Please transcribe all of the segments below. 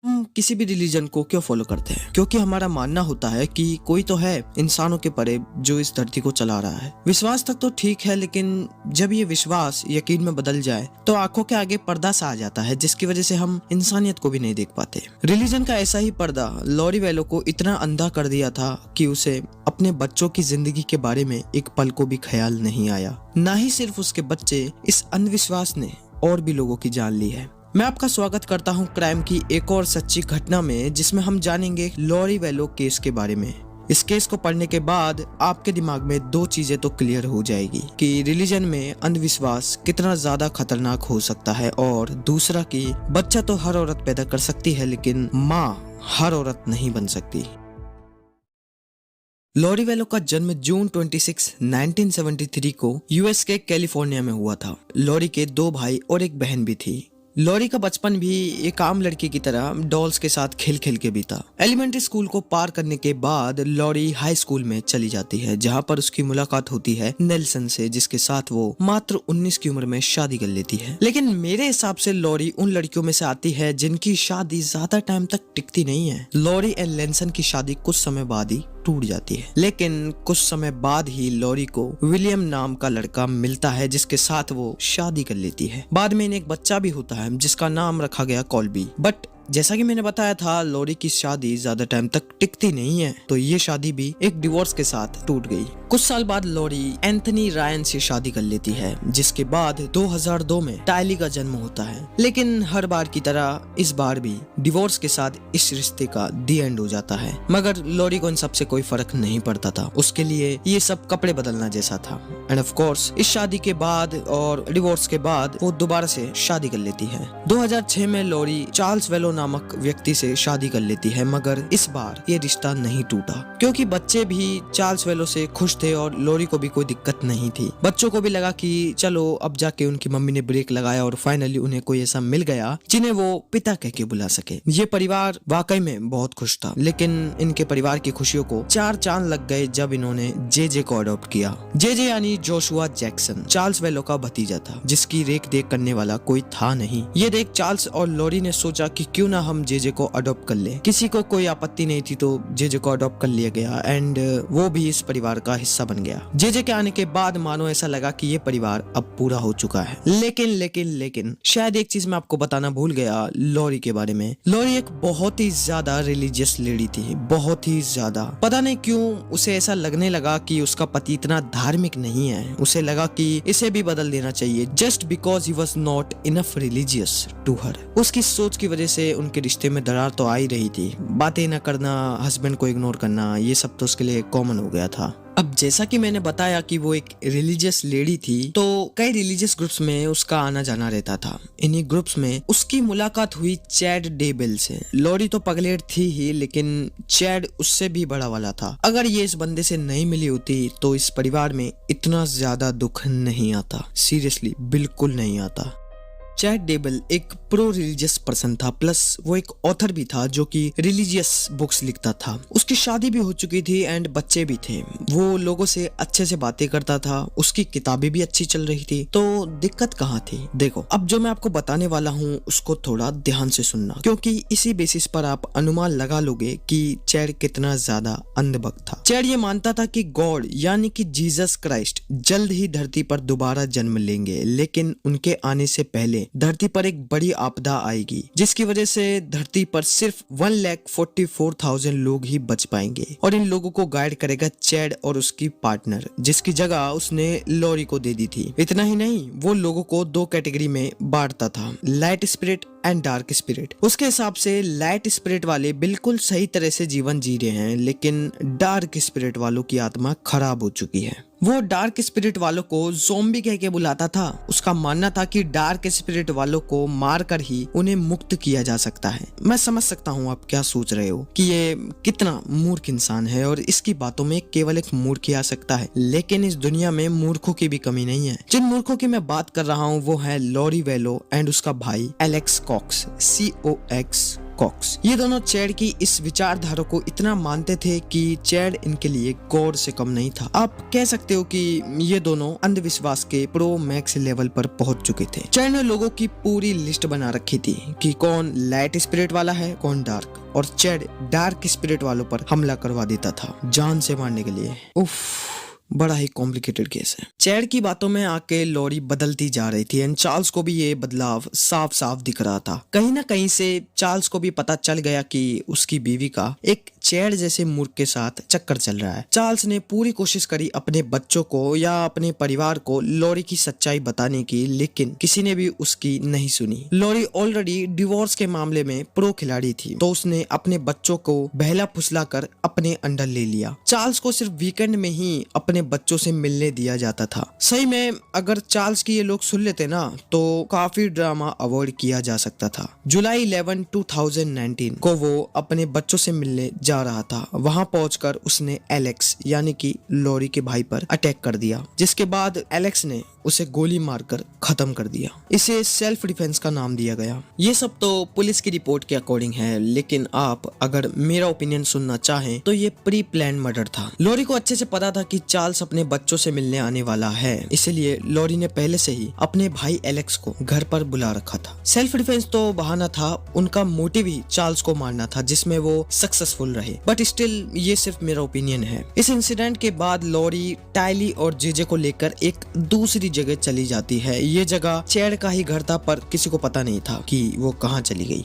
हम किसी भी रिलीजन को क्यों फॉलो करते हैं? क्योंकि हमारा मानना होता है कि कोई तो है इंसानों के परे जो इस धरती को चला रहा है। विश्वास तक तो ठीक है, लेकिन जब ये विश्वास यकीन में बदल जाए तो आंखों के आगे पर्दा सा आ जाता है, जिसकी वजह से हम इंसानियत को भी नहीं देख पाते। रिलीजन का ऐसा ही पर्दा लॉरी वेलो को इतना अंधा कर दिया था कि उसे अपने बच्चों की जिंदगी के बारे में एक पल को भी ख्याल नहीं आया। ना ही सिर्फ उसके बच्चे, इस अंधविश्वास ने और भी लोगों की जान ली है। मैं आपका स्वागत करता हूं क्राइम की एक और सच्ची घटना में, जिसमें हम जानेंगे लॉरी वेलो केस के बारे में। इस केस को पढ़ने के बाद आपके दिमाग में दो चीजें तो क्लियर हो जाएगी कि रिलीजन में अंधविश्वास कितना ज्यादा खतरनाक हो सकता है, और दूसरा कि बच्चा तो हर औरत पैदा कर सकती है, लेकिन माँ हर औरत नहीं बन सकती। लॉरी वेलो का जन्म जून 26, 1973 को यूएस के कैलिफोर्निया में हुआ था। लॉरी के दो भाई और एक बहन भी थी। लॉरी का बचपन भी एक आम लड़की की तरह डॉल्स के साथ खेल खेल के बीता। एलिमेंट्री स्कूल को पार करने के बाद लॉरी हाई स्कूल में चली जाती है, जहां पर उसकी मुलाकात होती है नेल्सन से, जिसके साथ वो मात्र 19 की उम्र में शादी कर लेती है। लेकिन मेरे हिसाब से लॉरी उन लड़कियों में से आती है जिनकी शादी ज्यादा टाइम तक टिकती नहीं है। लॉरी एंड नेल्सन की शादी कुछ समय बाद ही टूट जाती है, लेकिन कुछ समय बाद ही लॉरी को विलियम नाम का लड़का मिलता है, जिसके साथ वो शादी कर लेती है। बाद में इन्हें एक बच्चा भी होता है जिसका नाम रखा गया कॉल्बी। बट जैसा कि मैंने बताया था, लॉरी की शादी ज्यादा टाइम तक टिकती नहीं है, तो ये शादी भी एक डिवोर्स के साथ टूट गई। कुछ साल बाद लॉरी एंथनी रायन से शादी कर लेती है, जिसके बाद 2002 में टायली का जन्म होता है। लेकिन हर बार की तरह इस बार भी डिवोर्स के साथ इस रिश्ते का दी एंड हो जाता है। मगर लॉरी को इन सब से कोई फर्क नहीं पड़ता था, उसके लिए ये सब कपड़े बदलना जैसा था। एंड ऑफ कोर्स इस शादी के बाद और डिवोर्स के बाद वो दोबारा से शादी कर लेती है। 2006 में लॉरी चार्ल्स वेलो नामक व्यक्ति से शादी कर लेती है, मगर इस बार ये रिश्ता नहीं टूटा, क्योंकि बच्चे भी चार्ल्स वेलो से खुश थे और लॉरी को भी कोई दिक्कत नहीं थी। बच्चों को भी लगा कि चलो अब जाके उनकी मम्मी ने ब्रेक लगाया और फाइनली उन्हें कोई ऐसा मिल गया जिन्हें वो पिता कह के बुला सके। ये परिवार वाकई में बहुत खुश था, लेकिन इनके परिवार की खुशियों को 4 चांद लग गए जब इन्होंने जेजे को अडॉप्ट किया। जेजे यानी जोशुआ जैक्सन चार्ल्स वेलो का भतीजा था, जिसकी रेख देख करने वाला कोई था नहीं। ये देख चार्ल्स और लॉरी ने सोचा कि क्यों ना हम जेजे को अडॉप्ट कर ले। किसी को कोई आपत्ति नहीं थी, तो जेजे को अडॉप्ट कर लिया गया एंड वो भी इस परिवार का हिस्सा बन गया। जेजे के आने के बाद मानो ऐसा लगा कि ये परिवार अब पूरा हो चुका है। लेकिन शायद एक चीज मैं आपको बताना भूल गया लॉरी के बारे में। लॉरी एक बहुत ही ज्यादा रिलीजियस लेडी थी, बहुत ही ज्यादा। पता नहीं क्यों उसे ऐसा लगने लगा कि उसका पति इतना धार्मिक नहीं है। उसे लगा कि इसे भी बदल देना चाहिए, just because he was not enough religious to her. उसकी सोच की वजह से उनके रिश्ते में दरार तो आ ही रही थी। बातें न करना, हस्बैंड को इग्नोर करना, ये सब तो उसके लिए कॉमन हो गया था। अब जैसा कि मैंने बताया कि वो एक रिलीजियस लेडी थी, तो कई रिलीजियस ग्रुप्स में उसका आना जाना रहता था। इन्हीं ग्रुप्स में उसकी मुलाकात हुई चैड डेबल से। लॉरी तो पगलेट थी ही, लेकिन चैड उससे भी बड़ा वाला था। अगर ये इस बंदे से नहीं मिली होती तो इस परिवार में इतना ज्यादा दुख नहीं आता। सीरियसली बिल्कुल नहीं आता। चैड डेबल एक प्रो रिलीजियस पर्सन था, प्लस वो एक ऑथर भी था जो कि रिलीजियस बुक्स लिखता था। उसकी शादी भी हो चुकी थी एंड बच्चे भी थे। वो लोगों से अच्छे से बातें करता था, उसकी किताबें भी अच्छी चल रही थी। तो दिक्कत कहाँ थी? देखो, अब जो मैं आपको बताने वाला हूँ उसको थोड़ा ध्यान से सुनना, क्योंकि इसी बेसिस पर आप अनुमान लगा लोगे कि चैड कितना ज्यादा अंधभक्त था। चैड ये मानता था कि गॉड यानी कि जीसस क्राइस्ट जल्द ही धरती पर दोबारा जन्म लेंगे, लेकिन उनके आने से पहले धरती पर एक बड़ी आपदा आएगी, जिसकी वजह से धरती पर सिर्फ 1,44,000 लोग ही बच पाएंगे, और इन लोगों को गाइड करेगा चैड और उसकी पार्टनर, जिसकी जगह उसने लॉरी को दे दी थी। इतना ही नहीं, वो लोगों को 2 कैटेगरी में बांटता था, light spirit and dark spirit. उसके हिसाब से लाइट स्पिरिट वाले बिल्कुल सही तरह से जीवन जी रहे हैं, लेकिन डार्क स्पिरिट वालों की आत्मा खराब हो चुकी है। वो डार्क स्पिरिट वालों को ज़ॉम्बी कह के बुलाता था। उसका मानना था कि डार्क स्पिरिट वालों को मारकर ही उन्हें मुक्त किया जा सकता है। मैं समझ सकता हूँ आप क्या सोच रहे हो कि ये कितना मूर्ख इंसान है और इसकी बातों में केवल एक मूर्ख ही आ सकता है, लेकिन इस दुनिया में मूर्खों की भी कमी नहीं है। जिन मूर्खों की मैं बात कर रहा हूँ वो है लॉरी वेलो एंड उसका भाई एलेक्स कॉक्स, COX। कॉक्स। ये दोनों चैड की इस विचारधारा को इतना मानते थे कि चैड इनके लिए गॉड से कम नहीं था। आप कह सकते हो कि ये दोनों अंधविश्वास के प्रो मैक्स लेवल पर पहुंच चुके थे। चैड ने लोगों की पूरी लिस्ट बना रखी थी कि कौन लाइट स्पिरिट वाला है, कौन डार्क, और चैड डार्क स्पिरिट वालों पर हमला करवा देता था जान से मारने के लिए। उफ, बड़ा ही कॉम्प्लिकेटेड केस है। चैड की बातों में आके लॉरी बदलती जा रही थी एंड चार्ल्स को भी ये बदलाव साफ साफ दिख रहा था। कहीं ना कहीं से चार्ल्स को भी पता चल गया कि उसकी बीवी का एक चैड जैसे मूर्ख के साथ चक्कर चल रहा है। चार्ल्स ने पूरी कोशिश करी अपने बच्चों को या अपने परिवार को लॉरी की सच्चाई बताने की, लेकिन किसी ने भी उसकी नहीं सुनी। लॉरी ऑलरेडी डिवोर्स के मामले में प्रो खिलाड़ी थी, तो उसने अपने बच्चों को बहला फुसला कर अपने अंडर ले लिया। चार्ल्स को सिर्फ वीकेंड में ही अपने बच्चों से मिलने दिया जाता था। सही में अगर चार्ल्स की ये लोग सुन लेते ना तो काफी ड्रामा अवॉइड किया जा सकता था। जुलाई 11, 2019 को वो अपने बच्चों से मिलने जा रहा था। वहां पहुंचकर उसने एलेक्स यानी कि लॉरी के भाई पर अटैक कर दिया, जिसके बाद एलेक्स ने उसे गोली मारकर खत्म कर दिया। इसे सेल्फ डिफेंस का नाम दिया गया। ये सब तो पुलिस की रिपोर्ट के अकॉर्डिंग है, लेकिन आप अगर मेरा ओपिनियन सुनना चाहें तो ये प्री प्लान मर्डर था। लॉरी को अच्छे से पता था कि चार्ल्स अपने बच्चों से मिलने आने वाला है, इसलिए लॉरी ने पहले से ही अपने भाई एलेक्स को घर पर बुला रखा था। सेल्फ डिफेंस तो बहाना था, उनका मोटिव ही चार्ल्स को मारना था, जिसमें वो सक्सेसफुल रहे। बट स्टिल ये सिर्फ मेरा ओपिनियन है। इस इंसिडेंट के बाद लॉरी टाइली और जेजे को लेकर एक दूसरी जगह चली जाती है। ये जगह चैड का ही घर था, पर किसी को पता नहीं था कि वो कहाँ चली गई।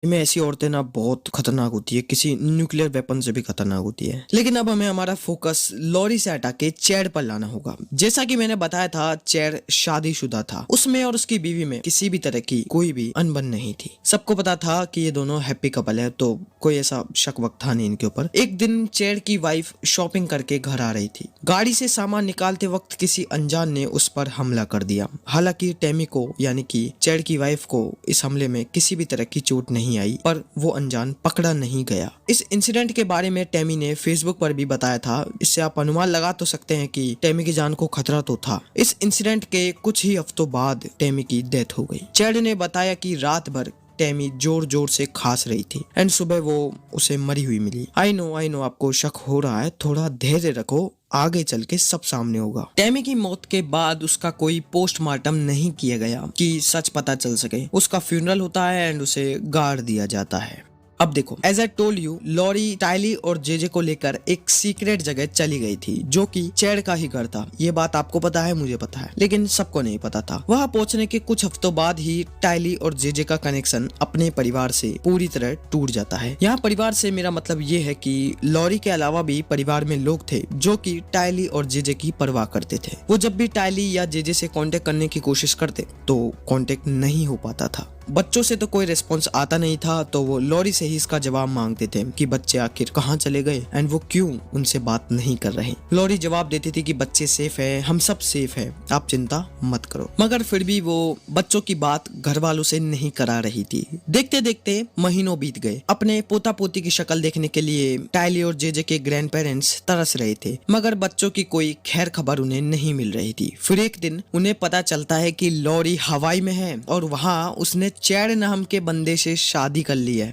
में ऐसी औरतें ना बहुत खतरनाक होती है, किसी न्यूक्लियर वेपन से भी खतरनाक होती है। लेकिन अब हमें हमारा फोकस लॉरी से हटा के चैड पर लाना होगा। जैसा कि मैंने बताया था, चैड शादीशुदा था। उसमें और उसकी बीवी में किसी भी तरह की कोई भी अनबन नहीं थी। सबको पता था कि ये दोनों हैप्पी कपल है, तो कोई ऐसा शक वक था नहीं इनके ऊपर। एक दिन चैड की वाइफ शॉपिंग करके घर आ रही थी। गाड़ी से सामान निकालते वक्त किसी अनजान ने उस पर हमला कर दिया। हालांकि टेमी को यानी कि चैड की वाइफ को इस हमले में किसी भी तरह की चोट नहीं आई, पर वो अनजान पकड़ा नहीं गया। इस इंसिडेंट के बारे में टेमी ने फेसबुक पर भी बताया था। इससे आप अनुमान लगा तो सकते हैं कि टेमी की जान को खतरा तो था। इस इंसिडेंट के कुछ ही हफ्तों बाद टेमी की डेथ हो गई। चैड ने बताया कि रात भर टेमी जोर जोर से खांस रही थी एंड सुबह वो उसे मरी हुई मिली। आई नो आपको शक हो रहा है, थोड़ा धैर्य रखो, आगे चल के सब सामने होगा। टेमी की मौत के बाद उसका कोई पोस्टमार्टम नहीं किया गया कि सच पता चल सके। उसका फ्यूनरल होता है एंड उसे गाड़ दिया जाता है। अब देखो, एज आई टोल्ड यू, लॉरी टाइली और जेजे को लेकर एक सीक्रेट जगह चली गई थी, जो कि चैड का ही घर था। ये बात आपको पता है, मुझे पता है, लेकिन सबको नहीं पता था। वहां पहुंचने के कुछ हफ्तों बाद ही टाइली और जेजे का कनेक्शन अपने परिवार से पूरी तरह टूट जाता है। यहाँ परिवार से मेरा मतलब ये है कि लॉरी के अलावा भी परिवार में लोग थे जो कि टाइली और जेजे की परवाह करते थे। वो जब भी टाइली या जेजे से कांटेक्ट करने की कोशिश करते तो कांटेक्ट नहीं हो पाता था। बच्चों से तो कोई रिस्पॉन्स आता नहीं था, तो वो लॉरी से ही इसका जवाब मांगते थे कि बच्चे आखिर कहाँ चले गए एंड वो क्यों उनसे बात नहीं कर रहे। लॉरी जवाब देती थी कि बच्चे सेफ है, हम सब सेफ है, आप चिंता मत करो। मगर फिर भी वो बच्चों की बात घर वालों से नहीं करा रही थी। देखते देखते महीनों बीत गए। अपने पोता पोती की शक्ल देखने के लिए टाइली और जेजे के ग्रैंड पेरेंट्स तरस रहे थे, मगर बच्चों की कोई खैर खबर उन्हें नहीं मिल रही थी। फिर एक दिन उन्हें पता चलता है कि लॉरी हवाई में है और वहाँ उसने चैड नाम के बंदे से शादी कर ली है।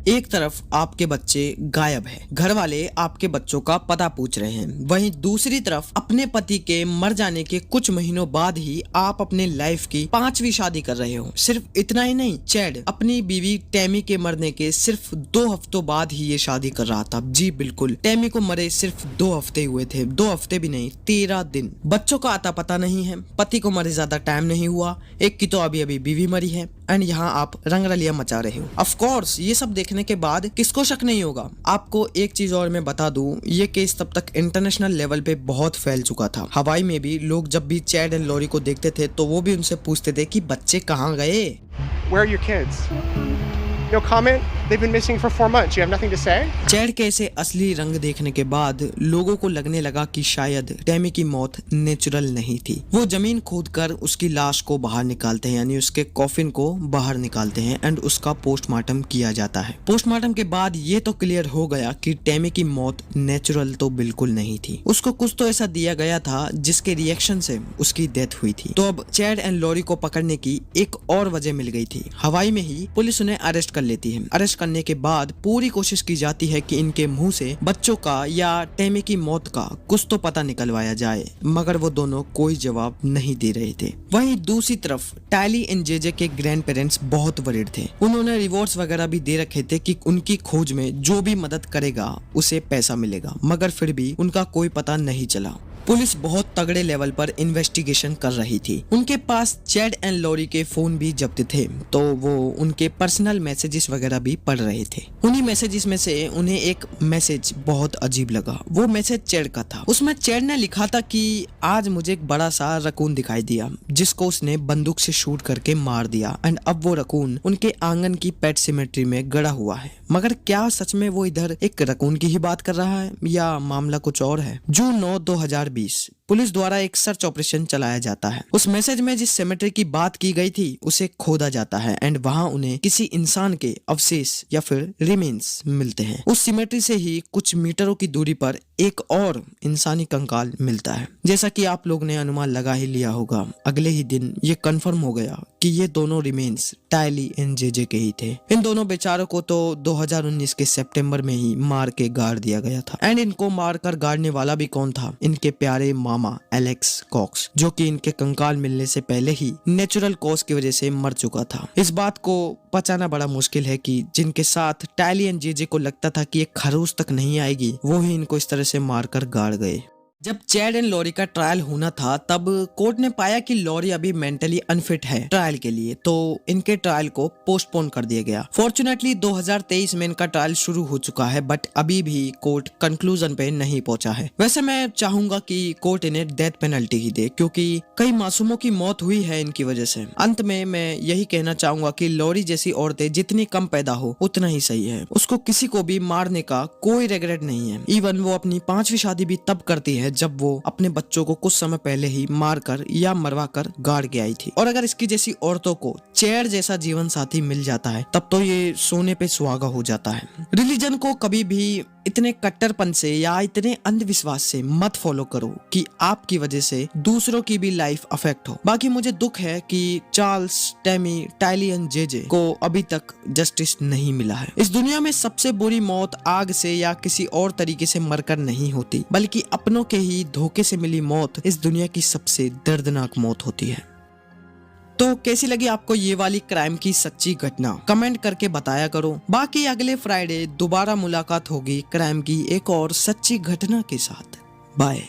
एक तरफ आपके बच्चे गायब हैं, घर वाले आपके बच्चों का पता पूछ रहे हैं, वहीं दूसरी तरफ अपने पति के मर जाने के कुछ महीनों बाद ही आप अपने लाइफ की 5वीं शादी कर रहे हो। सिर्फ इतना ही नहीं, चैड अपनी बीवी टेमी के मरने के सिर्फ 2 हफ्तों बाद ही ये शादी कर रहा था। जी बिल्कुल, टेमी को मरे सिर्फ 2 हफ्ते हुए थे, 2 हफ्ते भी नहीं, 13 दिन। बच्चों का आता पता नहीं है, पति को मरे ज्यादा टाइम नहीं हुआ, एक की तो अभी अभी बीवी मरी है एंड यहाँ आप रंगरलिया मचा रहे हो। ऑफ कोर्स ये सब देखने के बाद किसको शक नहीं होगा। आपको एक चीज और मैं बता दूं, ये केस तब तक इंटरनेशनल लेवल पे बहुत फैल चुका था। हवाई में भी लोग जब भी चैड एंड लॉरी को देखते थे तो वो भी उनसे पूछते थे कि बच्चे कहाँ गए। Where are your kids? No comment? They've been missing for 4 months. You have nothing to say? Chad के ऐसे असली रंग देखने के बाद लोगों को लगने लगा कि शायद टैमी की मौत नेचुरल नहीं थी। वो जमीन खोदकर उसकी लाश को बाहर निकालते हैं, यानी उसके कॉफिन को बाहर निकालते हैं एंड उसका पोस्टमार्टम किया जाता है। पोस्टमार्टम के बाद ये तो क्लियर हो गया कि टैमी की मौत नेचुरल तो बिल्कुल नहीं थी। उसको कुछ तो ऐसा दिया गया था जिसके रिएक्शन से उसकी डेथ हुई थी। तो अब चैड एंड लॉरी को पकड़ने की एक और वजह मिल गई थी। हवाई में ही पुलिस उन्हें अरेस्ट कर लेती है। अरेस्ट करने के बाद पूरी कोशिश की जाती है कि इनके मुंह से बच्चों का या टैमी की मौत का कुछ तो पता निकलवाया जाए, मगर वो दोनों कोई जवाब नहीं दे रहे थे। वहीं दूसरी तरफ टायली एंड जेजे के ग्रैंड पेरेंट्स बहुत वरीड थे। उन्होंने रिवॉर्ड्स वगैरह भी दे रखे थे कि उनकी खोज में जो भी मदद करेगा उसे पैसा मिलेगा, मगर फिर भी उनका कोई पता नहीं चला। पुलिस बहुत तगड़े लेवल पर इन्वेस्टिगेशन कर रही थी। उनके पास चैड एंड लॉरी के फोन भी जब्त थे, तो वो उनके पर्सनल मैसेजेस वगैरह भी पढ़ रहे थे। उन्हीं मैसेजेस में से उन्हें एक मैसेज बहुत अजीब लगा। वो मैसेज चैड का था। उसमें चैड ने लिखा था कि आज मुझे एक बड़ा सा रकून दिखाई दिया जिसको उसने बंदूक से शूट करके मार दिया एंड अब वो रकून उनके आंगन की पेट सिमेट्री में गड़ा हुआ है। मगर क्या सच में वो इधर एक रकून की ही बात कर रहा है या मामला कुछ और है? जून 9, 2020 पुलिस द्वारा एक सर्च ऑपरेशन चलाया जाता है। उस मैसेज में जिस सेमेट्री की बात की गई थी उसे खोदा जाता है एंड वहां उन्हें किसी इंसान के अवशेष या फिर रिमेन्स मिलते हैं। उस सिमेट्री से ही कुछ मीटरों की दूरी पर एक और इंसानी कंकाल मिलता है। जैसा कि आप लोग ने अनुमान लगा ही लिया होगा, अगले ही दिन ये कंफर्म हो गया कि ये दोनों रिमेन्स टायली एंड जेजे के ही थे। इन दोनों बेचारों को तो 2019 के सितंबर में ही मार के गाड़ दिया गया था एंड इनको मारकर गाड़ने वाला भी कौन था? इनके प्यारे मामा एलेक्स कॉक्स, जो कि इनके कंकाल मिलने से पहले ही नेचुरल कॉज की वजह से मर चुका था। इस बात को पचाना बड़ा मुश्किल है कि जिनके साथ टायली एंड जेजे को लगता था कि एक खरोच तक नहीं आएगी, वो ही इनको इस तरह से मारकर गाड़ गए। जब चैड एंड लॉरी का ट्रायल होना था तब कोर्ट ने पाया कि लॉरी अभी मेंटली अनफिट है ट्रायल के लिए, तो इनके ट्रायल को पोस्टपोन कर दिया गया। फॉर्चुनेटली 2023 में इनका ट्रायल शुरू हो चुका है, बट अभी भी कोर्ट कंक्लूजन पे नहीं पहुंचा है। वैसे मैं चाहूंगा कि कोर्ट इन्हें डेथ पेनल्टी ही दे, क्योंकि कई मासूमों की मौत हुई है इनकी वजह से। अंत में मैं यही कहना चाहूंगा कि लॉरी जैसी औरतें जितनी कम पैदा हो उतना ही सही है। उसको किसी को भी मारने का कोई रिग्रेट नहीं है। इवन वो अपनी 5वीं शादी भी तब करती है जब वो अपने बच्चों को कुछ समय पहले ही मारकर या मरवाकर गाड़ के आई थी। और अगर इसकी जैसी औरतों को चैड जैसा जीवन साथी मिल जाता है तब तो ये सोने पे सुहागा हो जाता है। रिलीजन को कभी भी इतने कट्टरपन से या इतने अंधविश्वास से मत फॉलो करो कि आपकी वजह से दूसरों की भी लाइफ अफेक्ट हो। बाकी मुझे दुख है कि चार्ल्स, टैमी, टायली एंड जेजे को अभी तक जस्टिस नहीं मिला है। इस दुनिया में सबसे बुरी मौत आग से या किसी और तरीके से मरकर नहीं होती, बल्कि अपनों के ही धोखे से मिली मौत इस दुनिया की सबसे दर्दनाक मौत होती है। तो कैसी लगी आपको ये वाली क्राइम की सच्ची घटना? कमेंट करके बताया करो। बाकी अगले फ्राइडे दोबारा मुलाकात होगी क्राइम की एक और सच्ची घटना के साथ। बाय।